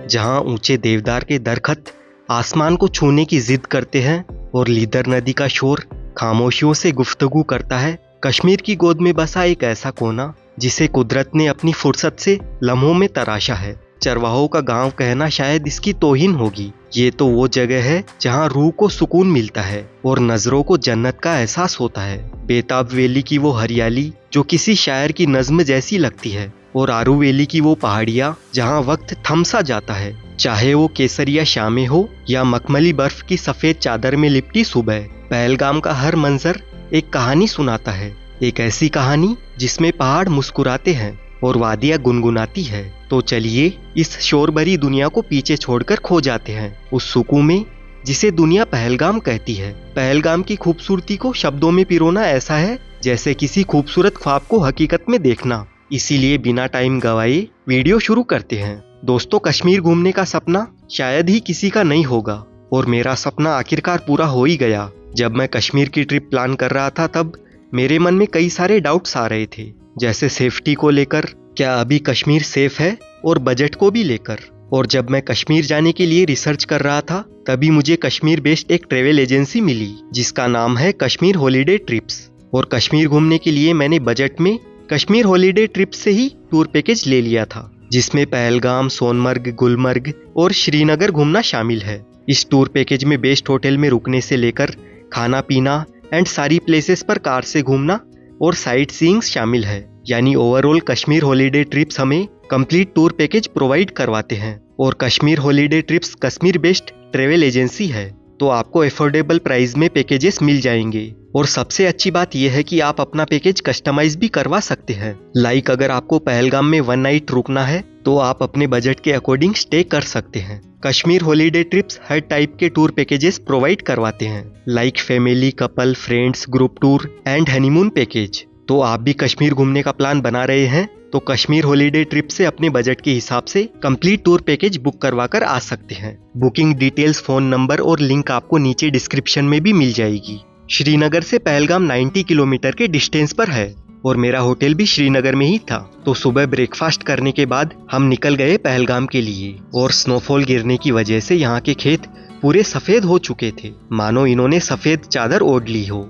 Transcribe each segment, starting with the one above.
जहां ऊंचे देवदार के दरख्त आसमान को छूने की जिद करते हैं और लीदर नदी का शोर खामोशियों से गुफ्तगू करता है। कश्मीर की गोद में बसा एक ऐसा कोना जिसे कुदरत ने अपनी फुर्सत से लम्हों में तराशा है। चरवाहों का गांव कहना शायद इसकी तौहीन होगी। ये तो वो जगह है जहां रूह को सुकून मिलता है और नजरों को जन्नत का एहसास होता है। बेताब वैली की वो हरियाली जो किसी शायर की नज्म जैसी लगती है, और आरू वैली की वो पहाड़ियाँ जहां वक्त थम सा जाता है। चाहे वो केसरिया शामें हो या मखमली बर्फ की सफेद चादर में लिपटी सुबह, पहलगाम का हर मंजर एक कहानी सुनाता है। एक ऐसी कहानी जिसमें पहाड़ मुस्कुराते हैं और वादियाँ गुनगुनाती है। तो चलिए इस शोर भरी दुनिया को पीछे छोड़कर खो जाते हैं उस सुकून में जिसे दुनिया पहलगाम कहती है। पहलगाम की खूबसूरती को शब्दों में पिरोना ऐसा है जैसे किसी खूबसूरत ख्वाब को हकीकत में देखना। इसीलिए बिना टाइम गवाए वीडियो शुरू करते हैं। दोस्तों, कश्मीर घूमने का सपना शायद ही किसी का नहीं होगा, और मेरा सपना आखिरकार पूरा हो ही गया। जब मैं कश्मीर की ट्रिप प्लान कर रहा था तब मेरे मन में कई सारे डाउट्स आ रहे थे, जैसे सेफ्टी को लेकर, क्या अभी कश्मीर सेफ है, और बजट को भी लेकर। और जब मैं कश्मीर जाने के लिए रिसर्च कर रहा था तभी मुझे कश्मीर बेस्ड एक ट्रेवल एजेंसी मिली जिसका नाम है कश्मीर हॉलीडे ट्रिप्स। और कश्मीर घूमने के लिए मैंने बजट में कश्मीर हॉलीडे ट्रिप्स से ही टूर पैकेज ले लिया था, जिसमें पहलगाम, सोनमर्ग, गुलमर्ग और श्रीनगर घूमना शामिल है। इस टूर पैकेज में बेस्ट होटल में रुकने से लेकर खाना पीना एंड सारी प्लेसेस पर कार से घूमना और साइट सीइंग शामिल है। यानी ओवरऑल कश्मीर हॉलीडे ट्रिप्स हमें कंप्लीट टूर पैकेज प्रोवाइड करवाते हैं। और Kashmir holiday trips Kashmir based travel agency है, तो आपको अफोर्डेबल प्राइस में पैकेजेस मिल जाएंगे। और सबसे अच्छी बात यह है कि आप अपना पैकेज कस्टमाइज भी करवा सकते हैं। लाइक अगर आपको पहलगाम में 1 नाइट रुकना है तो आप अपने बजट के अकॉर्डिंग स्टे कर सकते हैं। कश्मीर हॉलीडे ट्रिप्स हर टाइप के टूर पैकेजेस प्रोवाइड करवाते हैं, like family, couple, friends, group tour and honeymoon package. तो आप भी कश्मीर घूमने का प्लान बना रहे हैं तो कश्मीर हॉलीडे ट्रिप से अपने बजट के हिसाब से कंप्लीट टूर पैकेज बुक करवा कर आ सकते हैं। बुकिंग डिटेल्स, फोन नंबर और लिंक आपको नीचे डिस्क्रिप्शन में भी मिल जाएगी। श्रीनगर से पहलगाम 90 किलोमीटर के डिस्टेंस पर है और मेरा होटल भी श्रीनगर में ही था। तो सुबह ब्रेकफास्ट करने के बाद हम निकल गए पहलगाम के लिए, और स्नोफॉल गिरने की वजह से यहाँ के खेत पूरे सफेद हो चुके थे, मानो इन्होंने सफेद चादर ओढ़ ली हो।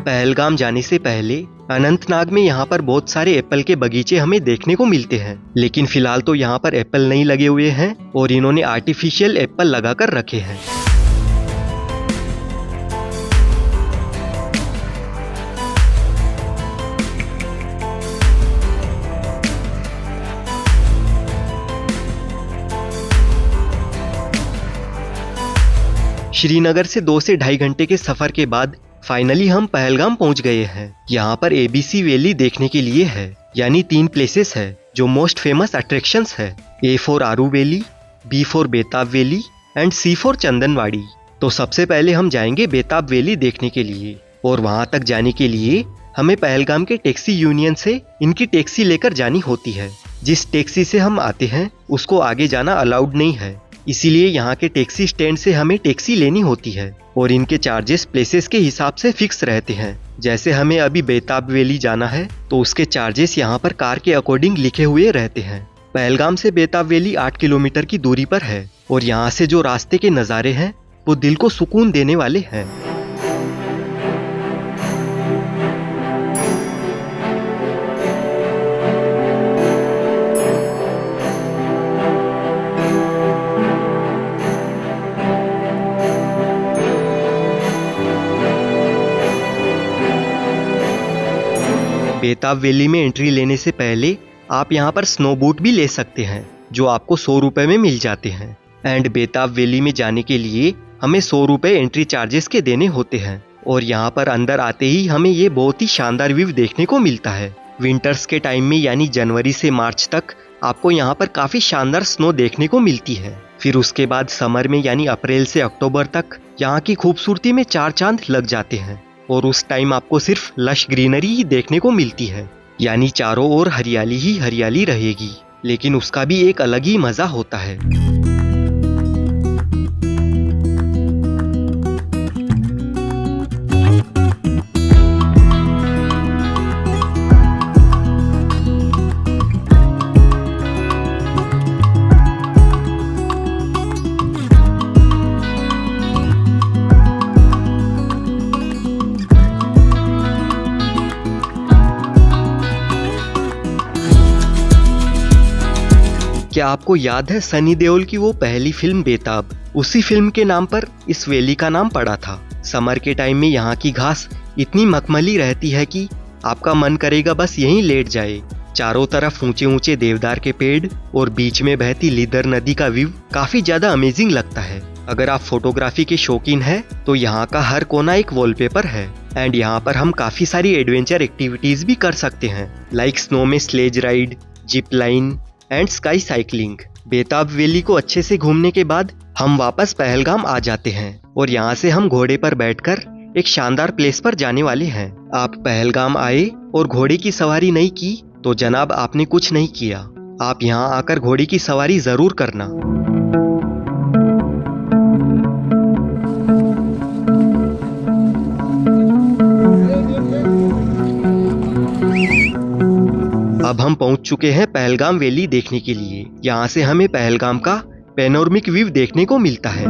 पहलगाम जाने से पहले अनंतनाग में यहाँ पर बहुत सारे एप्पल के बगीचे हमें देखने को मिलते हैं, लेकिन फिलहाल तो यहाँ पर एप्पल नहीं लगे हुए हैं और इन्होंने आर्टिफिशियल एप्पल लगाकर रखे हैं। श्रीनगर से 2 से ढाई घंटे के सफर के बाद फाइनली हम पहलगाम पहुंच गए हैं। यहाँ पर ABC वैली देखने के लिए है, यानी 3 प्लेसेस है जो मोस्ट फेमस अट्रैक्शंस है। A for Aru valley, B for Betaab valley and C for Chandanwari. तो सबसे पहले हम जाएंगे बेताब वैली देखने के लिए, और वहां तक जाने के लिए हमें पहलगाम के टैक्सी यूनियन से इनकी टैक्सी लेकर जानी होती है। जिस टैक्सी से हम आते हैं उसको आगे जाना अलाउड नहीं है, इसीलिए यहाँ के टैक्सी स्टैंड से हमें टैक्सी लेनी होती है, और इनके चार्जेस प्लेसेस के हिसाब से फिक्स रहते हैं। जैसे हमें अभी बेताब वैली जाना है तो उसके चार्जेस यहाँ पर कार के अकॉर्डिंग लिखे हुए रहते हैं। पहलगाम से बेताब वैली 8 किलोमीटर की दूरी पर है, और यहाँ से जो रास्ते के नज़ारे हैं वो दिल को सुकून देने वाले हैं। बेताब वैली में एंट्री लेने से पहले आप यहाँ पर स्नो बूट भी ले सकते हैं, जो आपको 100 रुपए में मिल जाते हैं। एंड बेताब वैली में जाने के लिए हमें 100 रुपए एंट्री चार्जेस के देने होते हैं, और यहाँ पर अंदर आते ही हमें ये बहुत ही शानदार व्यू देखने को मिलता है। विंटर्स के टाइम में यानी जनवरी से मार्च तक आपको यहाँ पर काफी शानदार स्नो देखने को मिलती है। फिर उसके बाद समर में यानी अप्रैल से अक्टूबर तक यहाँ की खूबसूरती में 4 चांद लग जाते हैं, और उस टाइम आपको सिर्फ लश ग्रीनरी ही देखने को मिलती है, यानी चारों ओर हरियाली ही हरियाली रहेगी। लेकिन उसका भी एक अलग ही मजा होता है। क्या आपको याद है सनी देओल की वो पहली फिल्म बेताब? उसी फिल्म के नाम पर इस वैली का नाम पड़ा था। समर के टाइम में यहाँ की घास इतनी मखमली रहती है कि आपका मन करेगा बस यहीं लेट जाए। चारों तरफ ऊंचे ऊंचे देवदार के पेड़ और बीच में बहती लीदर नदी का व्यू काफी ज्यादा अमेजिंग लगता है। अगर आप फोटोग्राफी के शौकीन हैं तो यहाँ का हर कोना एक वॉलपेपर है। एंड यहाँ पर हम काफी सारी एडवेंचर एक्टिविटीज भी कर सकते हैं, लाइक स्नो में sledge ride, zip line and sky cycling. Betaab Valley को अच्छे से घूमने के बाद हम वापस पहलगाम आ जाते हैं और यहाँ से हम घोड़े पर बैठकर एक शानदार प्लेस पर जाने वाले हैं। आप पहलगाम आए और घोड़े की सवारी नहीं की तो जनाब आपने कुछ नहीं किया। आप यहाँ आकर घोड़े की सवारी जरूर करना। अब हम पहुंच चुके हैं पहलगाम वैली देखने के लिए। यहाँ से हमें पहलगाम का पैनोरमिक व्यू देखने को मिलता है।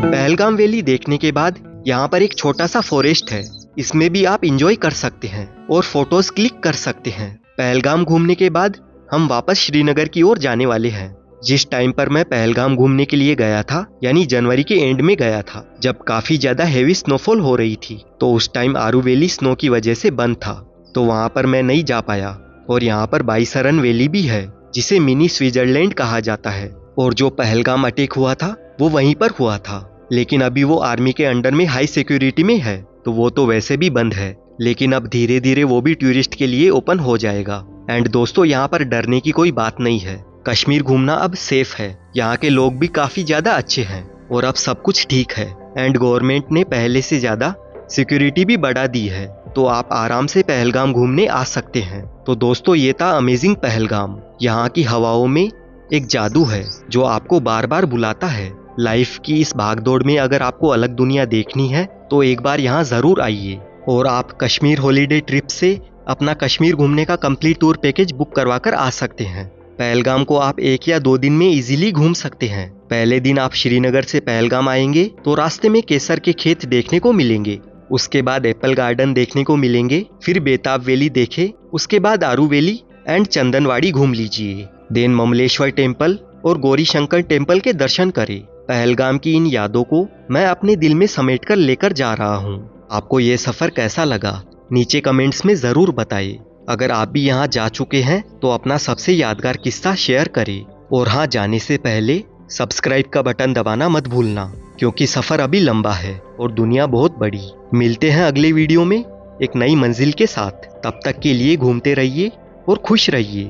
पहलगाम वैली देखने के बाद यहाँ पर एक छोटा सा फॉरेस्ट है, इसमें भी आप इंजॉय कर सकते हैं और फोटोज क्लिक कर सकते हैं। पहलगाम घूमने के बाद हम वापस श्रीनगर की ओर जाने वाले हैं। जिस टाइम पर मैं पहलगाम घूमने के लिए गया था, यानी जनवरी के एंड में गया था, जब काफी ज्यादा हेवी स्नोफॉल हो रही थी, तो उस टाइम आरू वैली स्नो की वजह से बंद था, तो वहां पर मैं नहीं जा पाया। और यहाँ पर बाईसरन वैली भी है, जिसे मिनी स्विट्जरलैंड कहा जाता है। और जो पहलगाम अटैक हुआ था वो वहीं पर हुआ था, लेकिन अभी वो आर्मी के अंडर में हाई सिक्योरिटी में है, तो वो तो वैसे भी बंद है। लेकिन अब धीरे धीरे वो भी टूरिस्ट के लिए ओपन हो जाएगा। एंड दोस्तों, यहाँ पर डरने की कोई बात नहीं है। कश्मीर घूमना अब सेफ है, यहाँ के लोग भी काफी ज्यादा अच्छे हैं और अब सब कुछ ठीक है। एंड गवर्नमेंट ने पहले से ज्यादा सिक्योरिटी भी बढ़ा दी है, तो आप आराम से पहलगाम घूमने आ सकते हैं। तो दोस्तों, ये था अमेजिंग पहलगाम। यहाँ की हवाओं में एक जादू है जो आपको बार बार बुलाता है। लाइफ की इस भागदौड़ में अगर आपको अलग दुनिया देखनी है तो एक बार यहाँ जरूर आइए। और आप कश्मीर हॉलीडे ट्रिप से अपना कश्मीर घूमने का कंप्लीट टूर पैकेज बुक करवा कर आ सकते हैं। पहलगाम को आप 1 या 2 दिन में इजीली घूम सकते हैं। पहले दिन आप श्रीनगर से पहलगाम आएंगे तो रास्ते में केसर के खेत देखने को मिलेंगे, उसके बाद एप्पल गार्डन देखने को मिलेंगे, फिर बेताब वैली देखे, उसके बाद आरू वैली एंड चंदनवाड़ी घूम लीजिए। देन ममलेश्वर टेम्पल और गौरी शंकर टेम्पल के दर्शन करें। पहलगाम की इन यादों को मैं अपने दिल में समेटकर लेकर जा रहा हूँ। आपको ये सफर कैसा लगा नीचे कमेंट्स में जरूर बताइए। अगर आप भी यहाँ जा चुके हैं तो अपना सबसे यादगार किस्सा शेयर करें। और हाँ, जाने से पहले सब्सक्राइब का बटन दबाना मत भूलना, क्योंकि सफर अभी लंबा है और दुनिया बहुत बड़ी। मिलते हैं अगले वीडियो में एक नई मंजिल के साथ। तब तक के लिए घूमते रहिए और खुश रहिए।